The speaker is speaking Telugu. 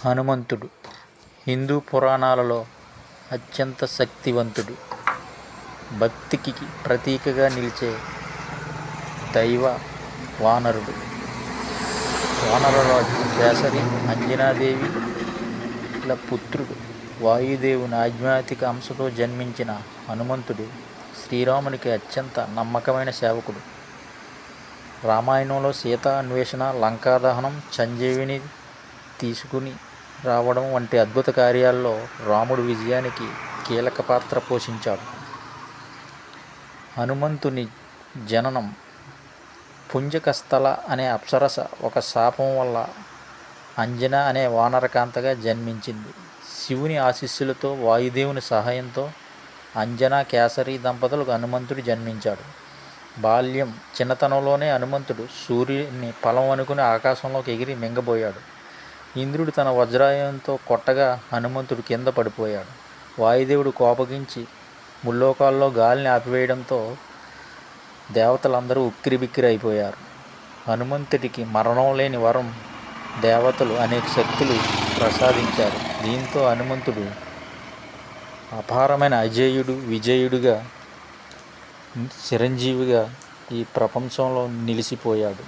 హనుమంతుడు హిందూ పురాణాలలో అత్యంత శక్తివంతుడు, భక్తికి ప్రతీకగా నిలిచే దైవ వానరుడు. వానరరాజు కేసరి అంజనాదేవిల పుత్రుడు. వాయుదేవుని ఆధ్యాత్మిక అంశతో జన్మించిన హనుమంతుడు శ్రీరామునికి అత్యంత నమ్మకమైన సేవకుడు. రామాయణంలో సీతా అన్వేషణ, లంకాదహనం, సంజీవిని తీసుకుని రావడం వంటి అద్భుత కార్యాల్లో రాముడు విజయానికి కీలక పాత్ర పోషించాడు. హనుమంతుని జననం పుంజకస్థల అనే అప్సరస ఒక శాపం వల్ల అంజన అనే వానరకాంతగా జన్మించింది. శివుని ఆశీస్సులతో, వాయుదేవుని సహాయంతో అంజనా కేసరి దంపతులకు హనుమంతుడు జన్మించాడు. బాల్యం చిన్నతనంలోనే హనుమంతుడు సూర్యుని ఫలం అనుకుని ఆకాశంలోకి ఎగిరి మింగబోయాడు. ఇంద్రుడు తన వజ్రాయుధంతో కొట్టగా హనుమంతుడు కింద పడిపోయాడు. వాయుదేవుడు కోపగించి ముల్లోకాల్లో గాలిని ఆపివేయడంతో దేవతలందరూ ఉక్కిరిబిక్కిరి అయిపోయారు. హనుమంతుడికి మరణం లేని వరం దేవతలు అనేక శక్తులు ప్రసాదించారు. దీంతో హనుమంతుడు అపారమైన అజేయుడు, విజయుడుగా, చిరంజీవిగా ఈ ప్రపంచంలో నిలిచిపోయాడు.